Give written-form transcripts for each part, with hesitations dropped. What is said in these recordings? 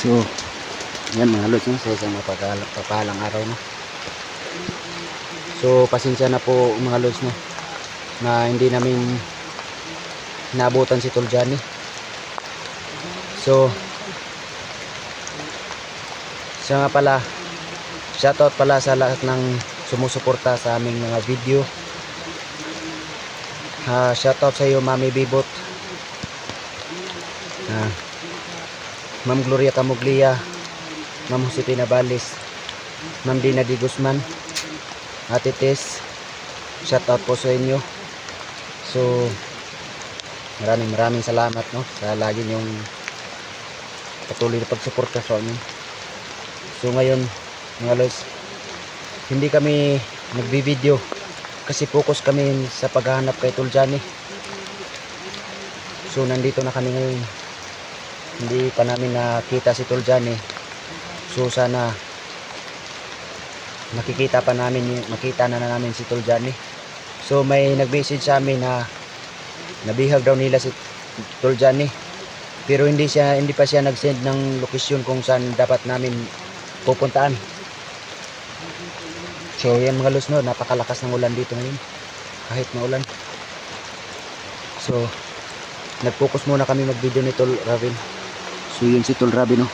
So, yan mga lods, no? Sa isang mapapalang araw, no? So, pasensya na po mga lods, no? Na hindi namin naabutan si Tol Johnny. So, siya nga pala, shoutout pala sa lahat ng sumusuporta sa aming mga video. Shoutout sa iyo, Mami Bibot, Ma'am Gloria Camuglia, Ma'am Josepina Balis, Ma'am Dina Di Guzman, Ate Tess, shoutout po sa inyo. So, maraming salamat, no, sa lagi niyong patuloy na pagsuporta sa amin. So ngayon mga lods, hindi kami nagbi-video kasi focus kami sa paghahanap kay Tol Johnny. So nandito na kami ngayon, hindi pa namin nakita si Tol Johnny. So sana makita na namin si Tol Johnny. So may nag-message sa amin na nabihag daw nila si Tol Johnny, pero hindi pa siya nag-send ng location kung saan dapat namin pupuntaan. So yan mga lods, no, napakalakas ng ulan dito ngayon, kahit maulan. So nag-focus muna kami mag-video ni Tol Ravin. So yun si Tol Ravin, no.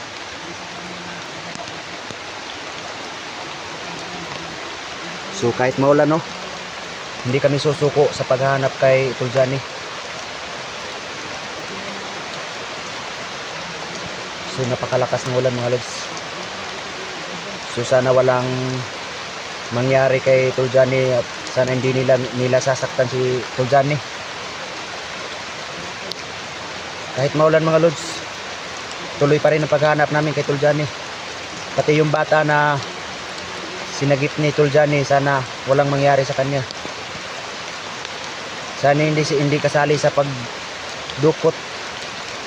So kahit maulan, no, hindi kami susuko sa paghahanap kay Tol Johnny. So napakalakas ng ulan mga lods. So sana walang mangyari kay Tol Johnny at sana hindi nila sasaktan si Tol Johnny. Kahit maulan mga lods, tuloy pa rin ang paghahanap namin kay Tol Johnny. Pati yung bata na sinagip ni Tol Johnny, sana walang mangyari sa kanya. Sana hindi kasali sa pagdukot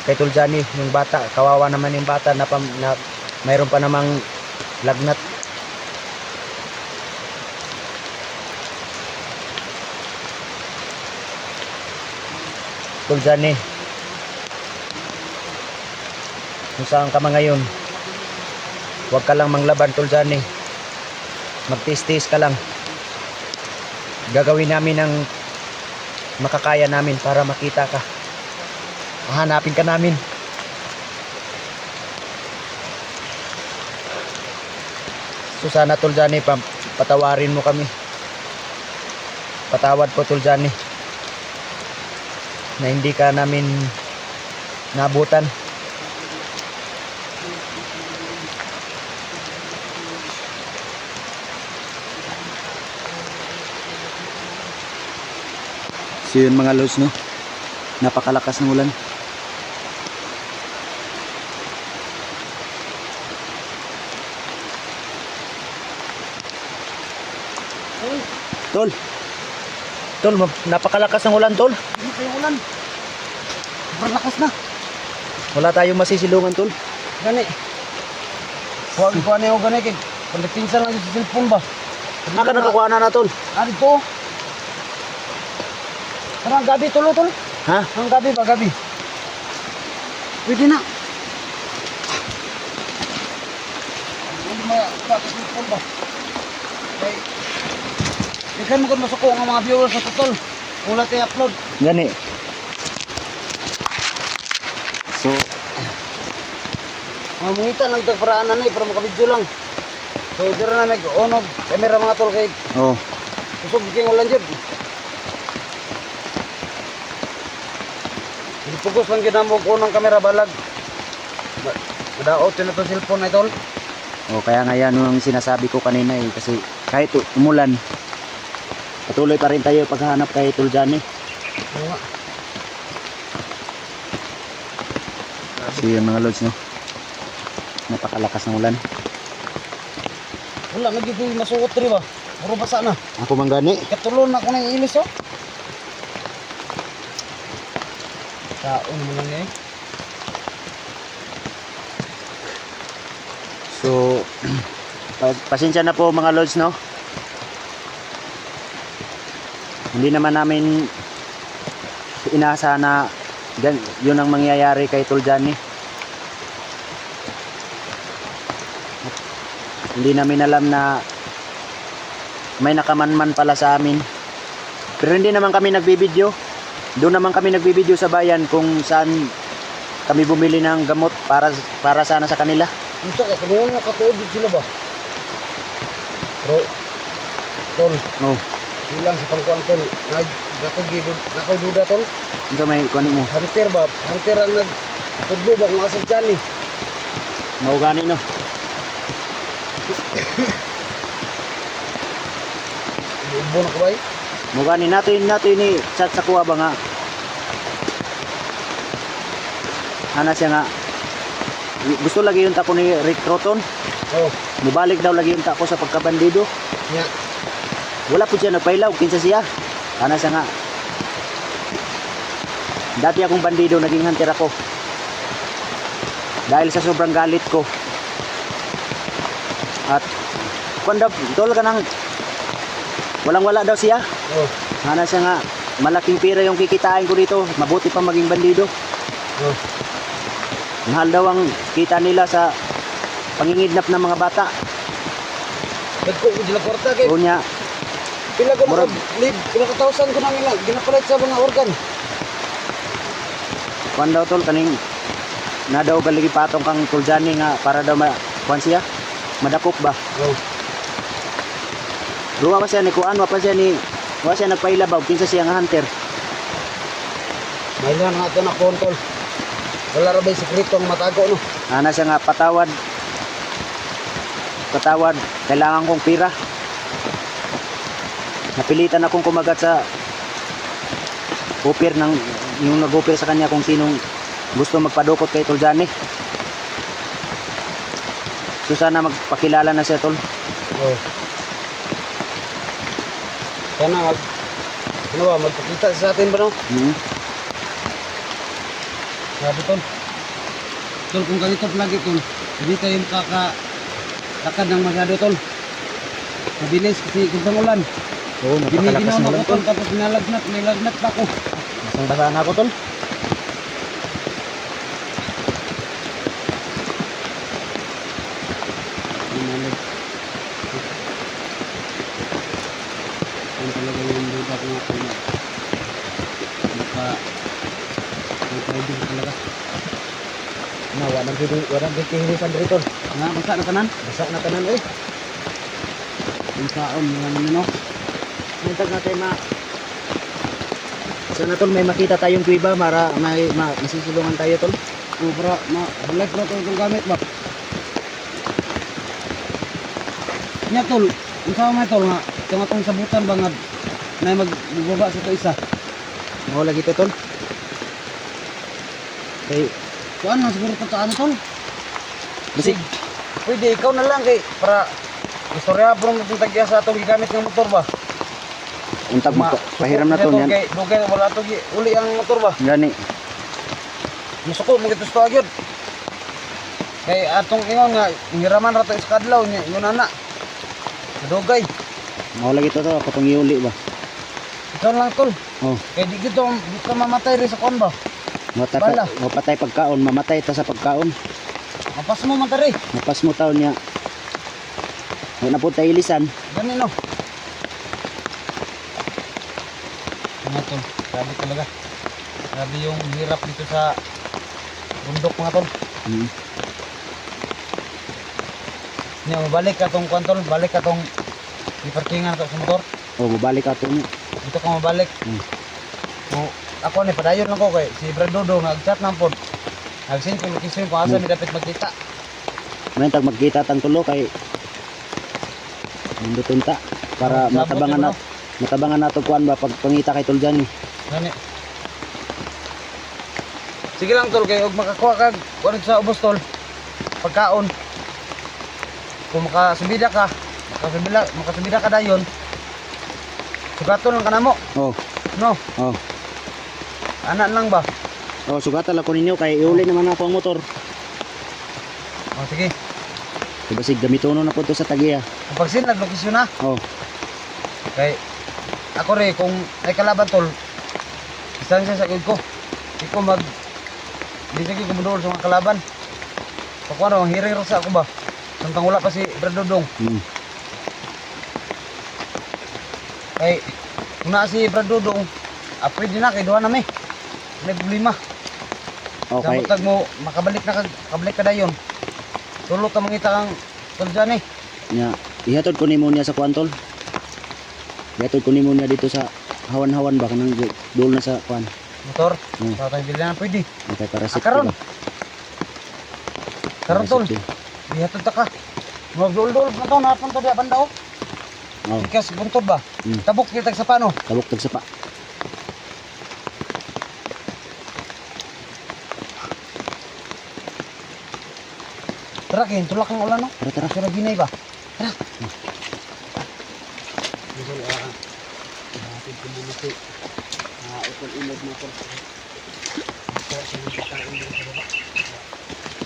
kay Tol Johnny yung bata. Kawawa naman yung bata na mayroon pa namang lagnat. Tol Johnny, kung saan ka man ngayon, huwag ka lang manglaban Tol Johnny. Magtiis-tiis ka lang. Gagawin namin ang makakaya namin para makita ka. Hahanapin ka namin. So sana Tol Johnny, patawarin mo kami. Patawad po Tol Johnny na hindi ka namin nabutan. So yun mga lods, no, napakalakas ng ulan. Tol, napakalakas ng ulan, Tol. Ano kayong ulan? Berlakas na. Wala tayong masisilungan, Tol. Gani. Huwag ko ano yung gani kay pagdatingsan lang sa cellphone ba? Naka nakakuha na, Tol. Ano to? Parang gabi tulo Tol. Ha? Ang gabi ba gabi? Pwede na. Hindi mo sa cellphone ba? Okay. Ikan mo kung masuko ang mga viewers sa Tol. Wala tayo upload. Gani. So, Mamungita lang tagparaan na para makabidyo lang. So, dito na nag-on of camera mga Tol kay oh, kusog king ulan dyan. Pugos lang ginamog ko ng kamera balag. Madaot yun na itong cellphone na Tol. kaya nga yan yung sinasabi ko kanina eh, kasi kahit umulan, patuloy pa rin tayo paghahanap kay Tol Johnny. Oo nga. So yun mga lods, no, napakalakas ng ulan. Wala, nagiging masuot rin ba? Puro basa na. Ako man gani. Katulon na ako ng ilis oh. Taon mo lang eh. So pasensya na po mga lods, no. Hindi naman namin inaasahan na yun ang mangyayari kay Tol Johnny. Hindi namin alam na may nakamanman pala sa amin. Pero hindi naman kami nagbibideo. Doon naman kami nagbibideo sa bayan kung saan kami bumili ng gamot para sana sa kanila. Unsa ka kung nakatuod sila ba? Pero tol, Oh, silang sa pangkuan tol. Nakoy duda tol. ito may kunin mo. Hunter ba? Hunter ang nagtudlo ba kung asa dyan eh. Maugani no. Ibo na ko ba eh? Maugani nato ni chat sa kuha ba nga. Ana siya nga gusto lagi yung tako ni Rick Croton. Oh, Mubalik daw lagi yung tako sa pagkabandido. nya. Wala po siya nagpailaw, kinsa siya. Ana siya nga. Dati akong bandido, naging hunter ako. Dahil sa sobrang galit ko. At kuanda tol ka nang walang-wala daw siya. Oh, Ana siya nga, malaking pira yung kikitain ko dito. Mabuti pa maging bandido. oh. Mahal daw ang kita nila sa pangingidnap ng mga bata. Nagko ko dila kwarta kay Unya, pila ko Murag- maka-lead, pinakatausan ko na nila, ginapalit sa mga organ. kuan daw tol kaning na daw galigi patong kang tuljani nga para daw kuan siya madakop ba. Oh, Duwa pa siya ni kuan, wa pa siya ni wa siya nagpailabaw kinsa siya nga hunter. may lang nato na kontol. Wala ra bay sekreto ang matago no. Ana siya nga patawad, kailangan kong pira. Napilitan akong kumagat sa upir ng yung nag-upir sa kanya kung sinong gusto magpadukot kay Tuljani. So sana magpakilala na siya tol. Oh. Sana ano ba, magpakita sa atin ba no? Sabi tol. Tol, kung ganito lagi tol, hindi tayo lakad ng masyado tol. Mabilis kasi kung ulan. Oo, napakalakas Giniginaw ng na ulan ako tol. tol, tapos nilagnat pa ako. Basang basa na ako tol. Yan talaga yung duda ko nga kung nagpa-riding talaga. Na wala nang kihilisan diri tol. Nga, basa na tanan. Basa na tanan eh. Yung saon, mga nino. Nintag na tayo sana tol may makita tayong kuiba para masisilungan tayo tol. O, para balik na ito itong gamit ba? Nya tol, yung sama may tol nga, ito nga itong sabutan ba nga na magbaba sa ito isa. Mo lagi to tol. Kay Kuan na siguro ito ano tol? basig Pwede, ikaw na lang kay para istorya bro mo itong tagya sa itong gigamit ng motor ba? untag pahiram na to Support yan. niya, tol, kay dugay wala ito uli ang motor ba? Gani. Musuko mo gitos to agyod. Kay atong ingon nga hiraman ra to sa kadlaw nya ingon ana. Dugay. Mo lagi to tol katong iuli ba. Ikaw lang tol. Oh, Kay di gito mamatay rin sa kon ba? Bala. mapatay pagkaon, mamatay ta sa pagkaon. Mapas mo man tari. Mapas mo taon niya. Wala na po tayo ilisan. Gani no. Mga tol, grabe talaga. Grabe yung hirap dito sa bundok mga tol. Nya mabalik ka tong kwantol, balik ka tong iparkingan to sa motor. Oh, mabalik ato niya. Dito ka mabalik. O, ako ni padayon lang ko kay si Brad Dodo nag-chat nang pod. Nag-send ko location kung asa mi dapat magkita. May tag magkita tang tulo kay munduton ta para Sabot matabangan yun, na matabangan nato kuan ba pag pangita kay Tuljani. Gani. Sige lang tol kay og makakuha kag kuan sa ubos tol. Pagkaon. Kung makasubida ka, makasubida ka dayon. Sugaton lang kanamo, Oh, no? oh. Anak lang ba? Oh, sugatan lang ko ninyo kay iuli naman ako ang motor. O sige. Basig gamitono na po to sa tagiya. Kapag sin naglokasyon na, Oh, kay ako rin kung ay kalaban tol, distansya sa ko. Di ko di sige ko sa mga kalaban. Pakuha na, hiring sa ako ba? Samtang wala pa si Brad Dudong. Hmm. Kay, kung naa si Brad Dudong, pwede na, kay duha na may. May problema. Okay. Samtang mo, makabalik ka dayon. Tulot ka mangita kang tuljan eh. Nya, ihatod ko nimo niya sa kuan tol. Ihatod ko nimo niya dito sa hawan-hawan ba kanang dul na sa kuan. Motor, Hmm. sa tayong bilhan na pwede. Okay, para sa Karon. Karon tol, ihatod ta ka. Magdul-dul na to, napon to diya banda oh. Oh, Ikas buntod ba? Hmm. Tabok kita sa pano. tabok tag sapa. Tara kin, tulak ang ulan no. Tara tara. Tara ginay ba? Tara.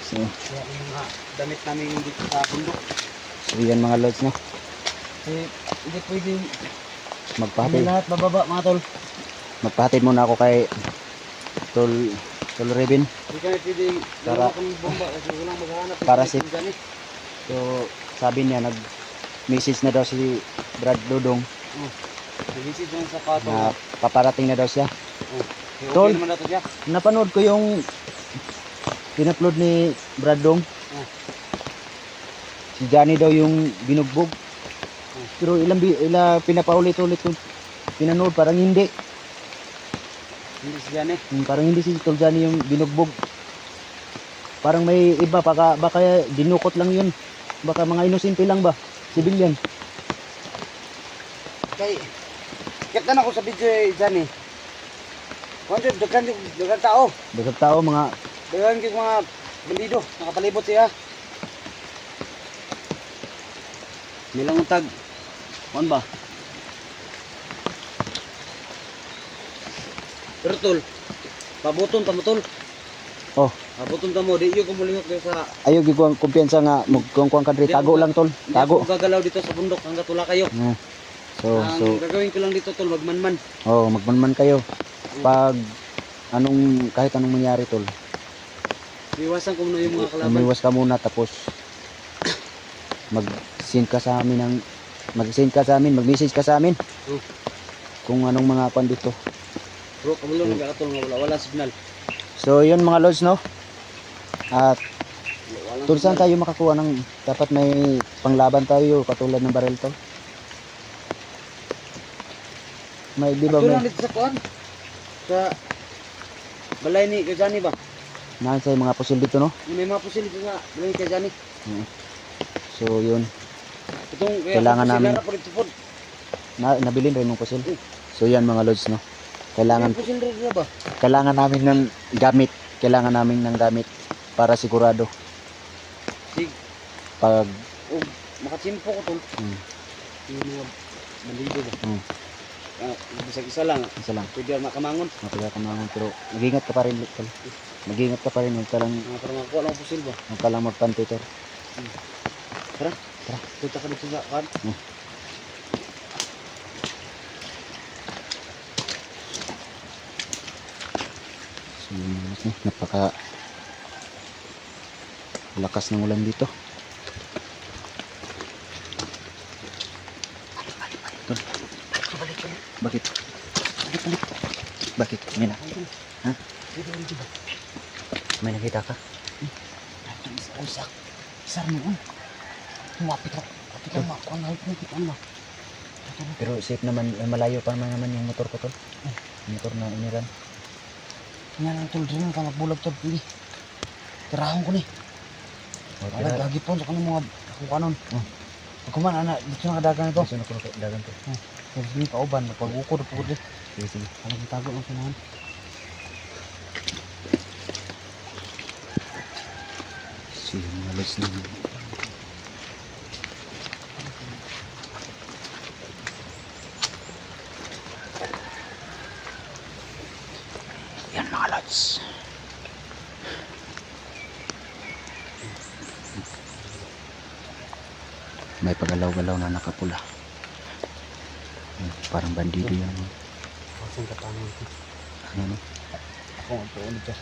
So, Damit namin dito sa bundok. so yan mga lods no. Hindi pwedeng Magpahatid. lahat bababa mga tol. Magpahatid muna ako kay Tol Revin. Hindi kami pwedeng Para- dalawa kami bomba kasi walang maghahanap. Para Hindi si- pwedeng ganit. So, sabi niya nag-message na daw si Brad Dudong Nag-visit naman sa pato. na paparating na daw siya. Okay Tol. naman nato siya. Napanood ko yung in-upload ni Brad Dong. Ah. Si Johnny daw yung binugbog. Pero ilang pinapaulit-ulit ko pinanood, parang hindi. Hindi siya eh. Parang hindi si Tol Johnny yung binugbog. Parang may iba, baka dinukot lang yun. Baka mga inosente lang ba? Civilian. Kay, kita na ko sa video eh, dyan eh. Kung dagan tao. Dagang tao, mga Dagan kong mga bandido. Nakapalibot siya. Nilang untag. Kuan ba? Pero tol, pabuton pa mo tol. Oh. Pabuton ka mo, di yung kumulihok dito sa... ayaw gikuang kumpiyansa nga magkuang country. Tago lang tol. Hindi Tago. ako gagalaw dito sa bundok hanggat wala kayo. So, Gagawin ko lang dito tol, magmanman. magmanman kayo. Pag kahit anong mangyari tol, Iwasan ko muna yung mga kalaban. umiwas ka muna tapos mag-send ka sa amin mag-message ka sa amin Oh. kung anong mga kwan dito. Bro, kamulong nag-atol nga wala signal. So yun mga lods no. At Walang tol, saan signal. tayo makakuha ng dapat may panglaban tayo katulad ng baril tol? May di ba Ito may lang dito sa kuan. Sa balay ni Kajani ba? nasa mga pusil dito no? May mga pusil dito sa balay ni Kajani. So yun, Itong Kailangan namin- po dito po. nabilin rin ng pusil. So yan mga lods no. Kailangan May pusil rin na ba? kailangan namin ng gamit. Kailangan namin ng gamit para sigurado Sig, pag oh, makachimpo ko tol. Hmm. Yung mga bandido ba? Hmm. Bisag isa lang. isa lang Pwede makamangon. matagal ka naman pero mag-ingat ka pa rin tol. Mag-ingat ka pa rin, huwag ka lang, Para makakuha lang ang pusil ba? huwag ka lang magpante tol. Tara. Punta ka dito sa kuan. So yun, napaka lakas ng ulan dito. Tol. Bakit? Bakit? May na? Ha? May nakita ka? Usak. Isar mo on. Tumapit ako. Kapit lang ako. Ang halip mo. Kita mo. Pero safe naman, malayo pa naman yung motor ko tol. Motor na iniran. Nga lang tol. Diyan ka magbulag tol. Pili. Tirahon ko ni. Wala lagi po sa kanong mga kung kanon. Pagkuman ana dito na kadagan ito. Gusto na ko dagan to. Kasi hindi kauban pag-ukod po di. Sige, sige. Alam tago ng sinahan. Sige, malas na. Yan mga lods. May pagalaw-galaw na nakapula. Parang bandido yan. Asan ka tangan ko. Ano no? Ako ang tuon dito.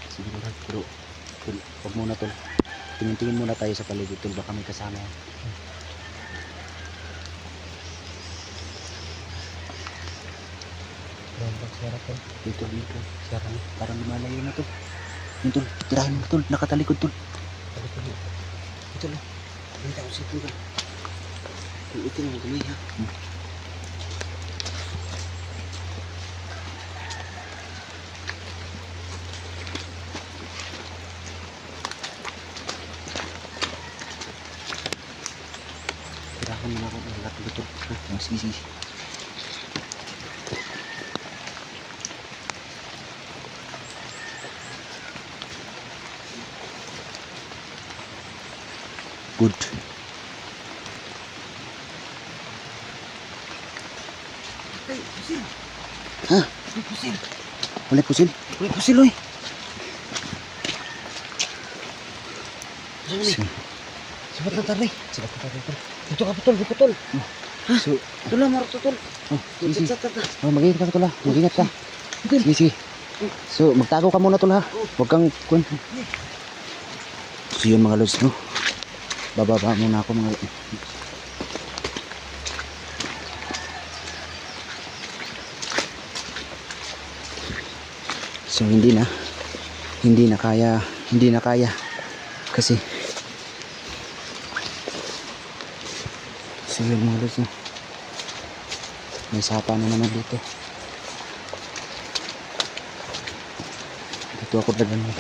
Sige na, pero huwag muna tol. Tingin-tingin muna tayo sa paligid tol, baka may kasama yan. Dito, dito. Sara na. Parang lumalayo na tol. Yun tol, tirahin mo tol, nakatalikod tol. Ito lang. Hindi ako sito tol. Ito lang kamay ha. Tirahan mo na ako, lahat ng tol. Sige. Good. Ay, pusil. Ha? Ay, pusil. Wala pusil? Uy, pusil, uy. Pusil. Sabat na taray. Sabat na tayo tol. Dito ka putol, dito tol. So, Ito lang, marot tol. oh, sige. Tata. Oh, mag-ingat ka tol ha. Mag-ingat ka. Sige. So, magtago ka muna tol ha. Huwag kang kun. So yun mga lods no. Bababa muna ako mga. So hindi na kaya kasi so yun mga lods no. May sapa na naman dito. Dito ako dagan mo.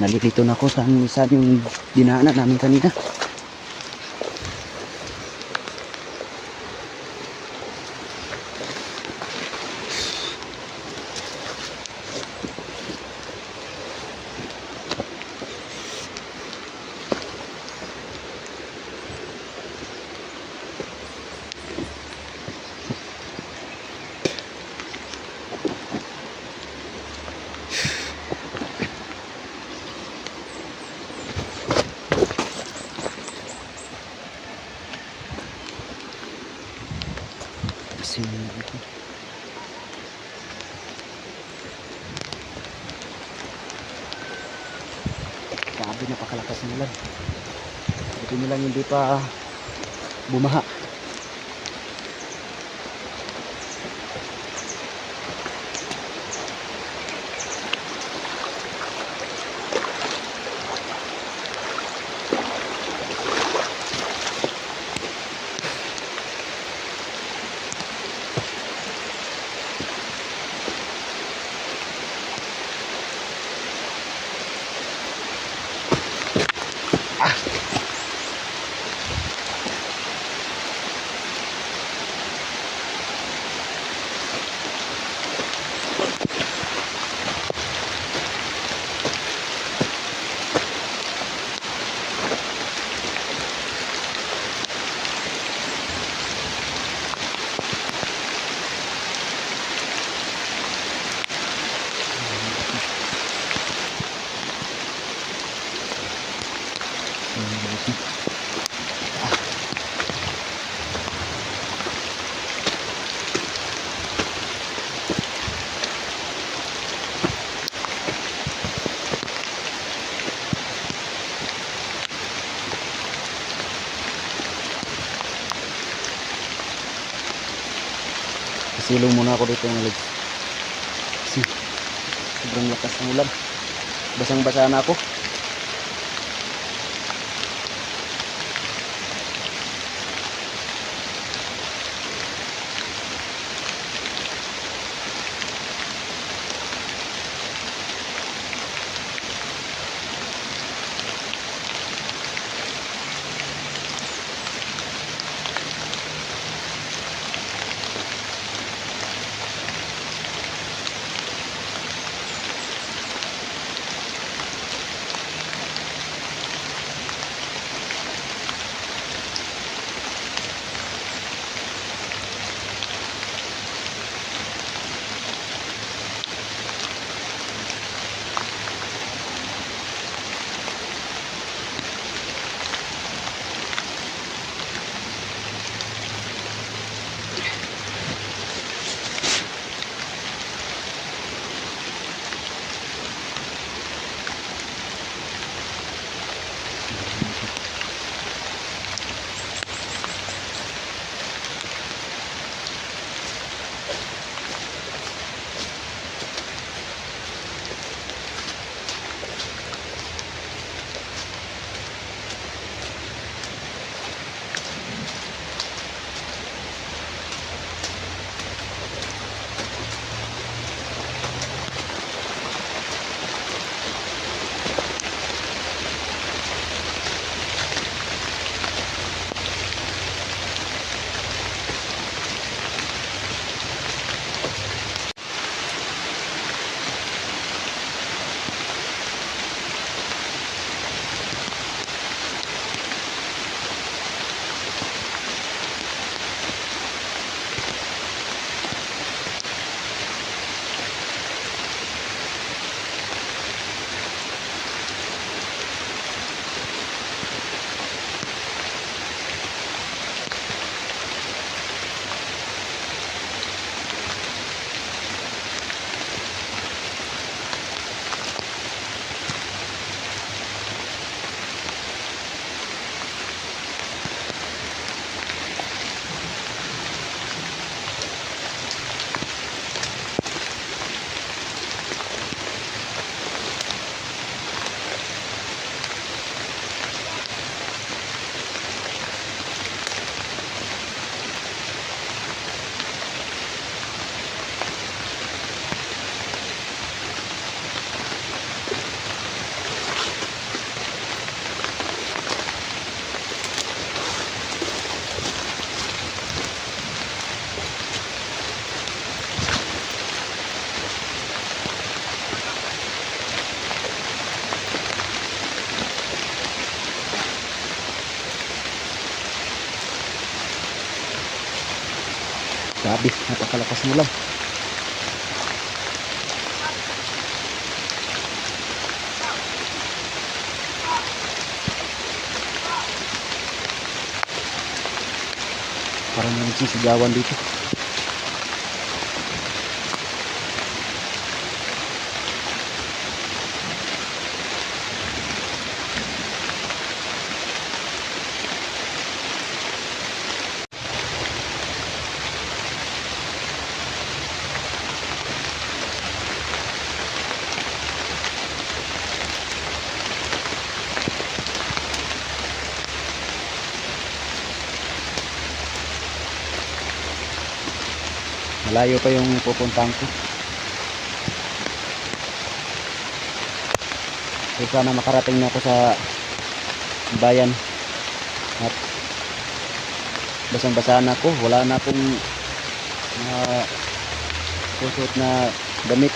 Nalilito na ako sa yung dinaanan namin kanina. Kasi grabe, napakalakas ng ulan. Buti nilang hindi pa bumaha. Silong muna ako dito ng legs. Kasi sobrang lakas ng ulan. Basang-basa na ako. Grabe, napakalakas ng ulan. Parang nagsisigawan dito. Malayo pa yung pupuntahan ko. So sana makarating na ako sa bayan at basang-basa na ako. Wala na akong susuot na damit.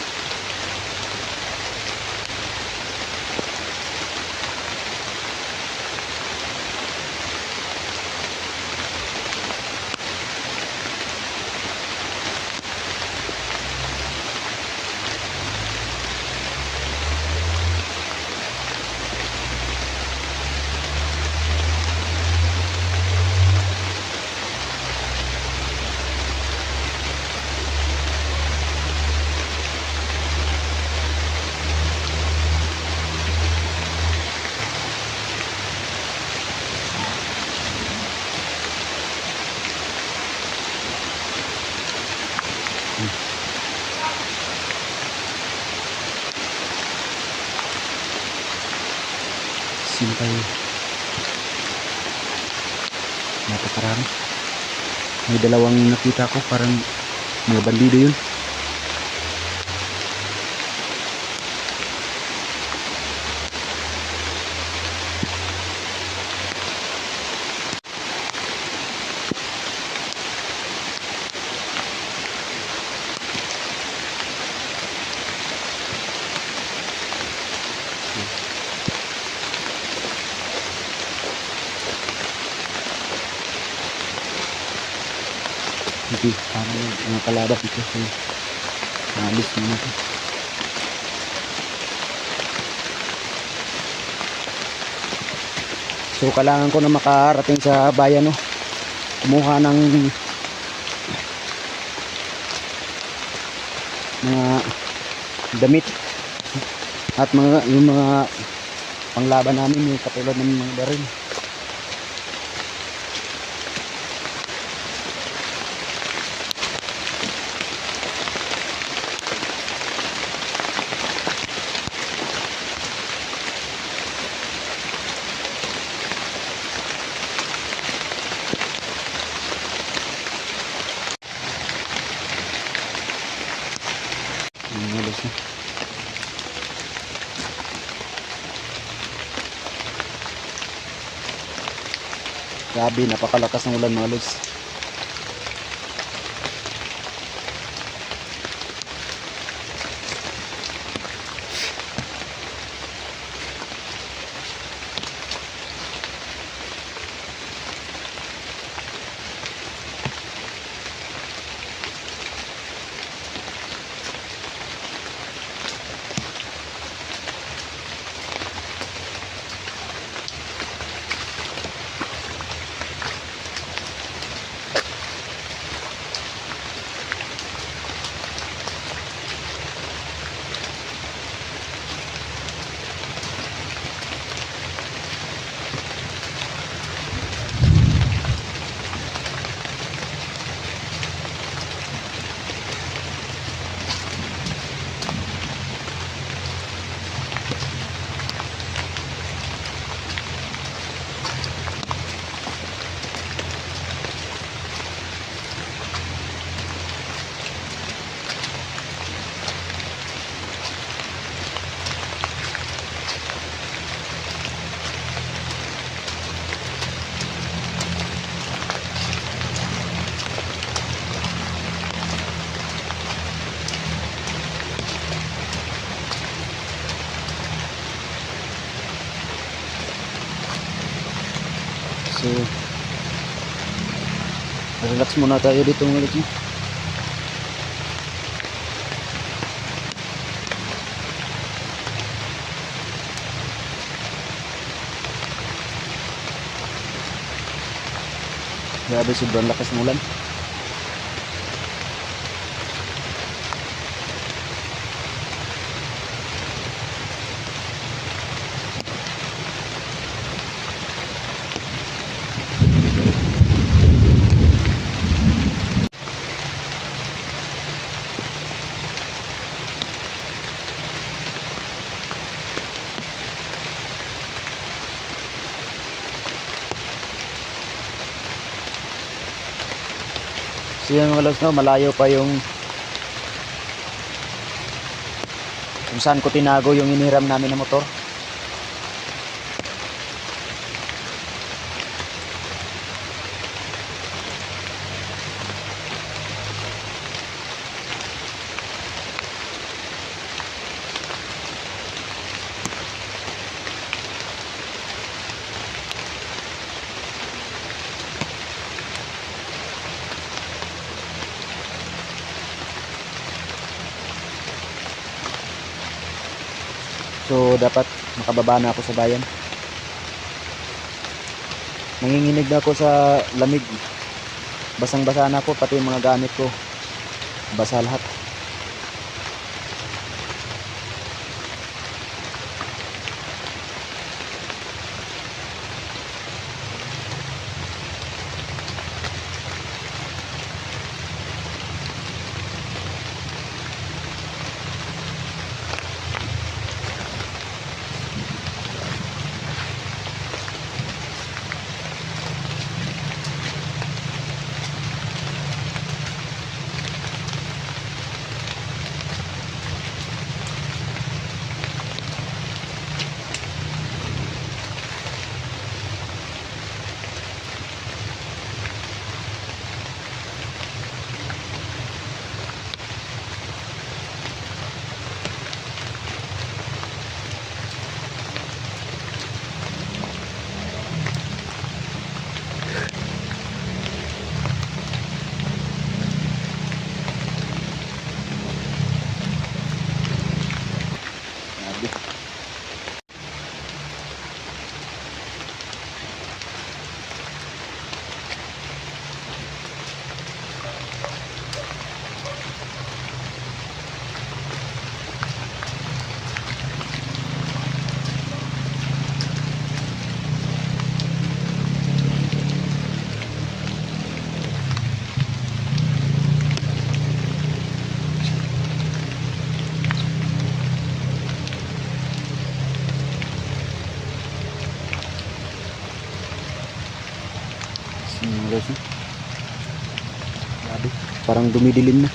Simpay, napakarami. May dalawang nakita ko, parang mga bandido yun. Hindi, parang mga kalabas ito. So, naalis na natin. So, kailangan ko na makarating sa bayan, no? Kumuha ng mga damit at yung mga panglaban namin, yung katulad ng mga baril. Alis na. Grabe, napakalakas ng ulan mga lods. So, relax muna tayo dito mga lods. Grabe, sobrang lakas ng ulan. So yun mga lods, no, malayo pa yung kung saan ko tinago yung iniram namin na motor. So dapat makababa na ako sa bayan. Nanginginig na ako sa lamig. Basang-basa na ako, pati yung mga gamit ko basa lahat. Grabe. Guys, no? Grabe, parang dumidilim na.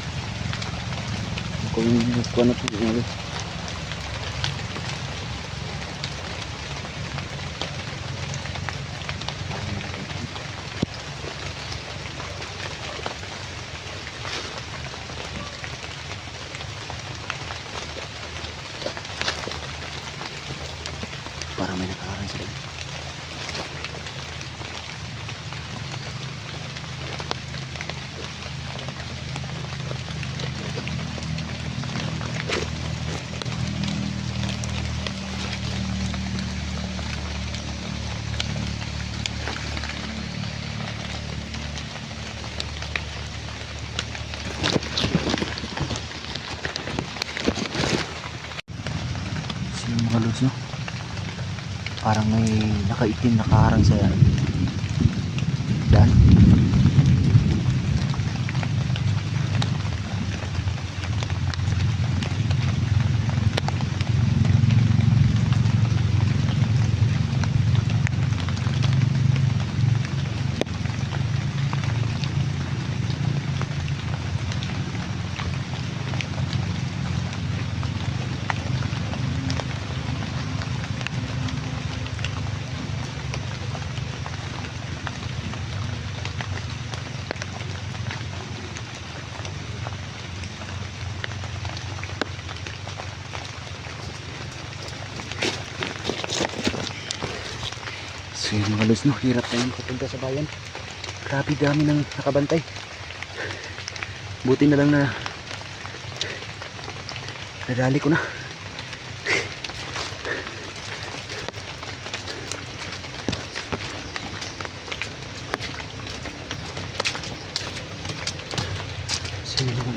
Kung kuha na ito, grabe. Parang may nakaraan sila. Mga lods, no? Parang may nakaitim na kaharang sa daan. So yung mga lods, no, hirap tayong papunta sa bayan. Grabe, dami nang nakabantay. Buti na lang na nadali ko na.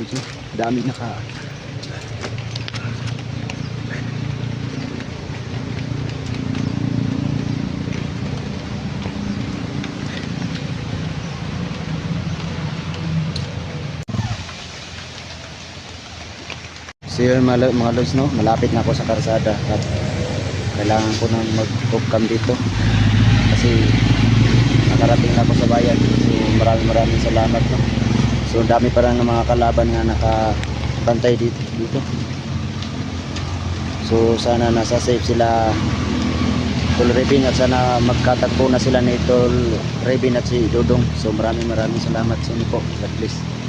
lods, no? Dami naka So yun mga lods, no? Malapit na ako sa karsada at kailangan ko nang mag-cam dito kasi nakarating na ako sa bayan. So maraming salamat, no? So dami pa lang ng mga kalaban nga nakabantay dito. So sana nasa safe sila Tol Rebin at sana magkatagpo na sila ni Tol Rebin at si Dodong. So maraming salamat sa inyo po. God bless.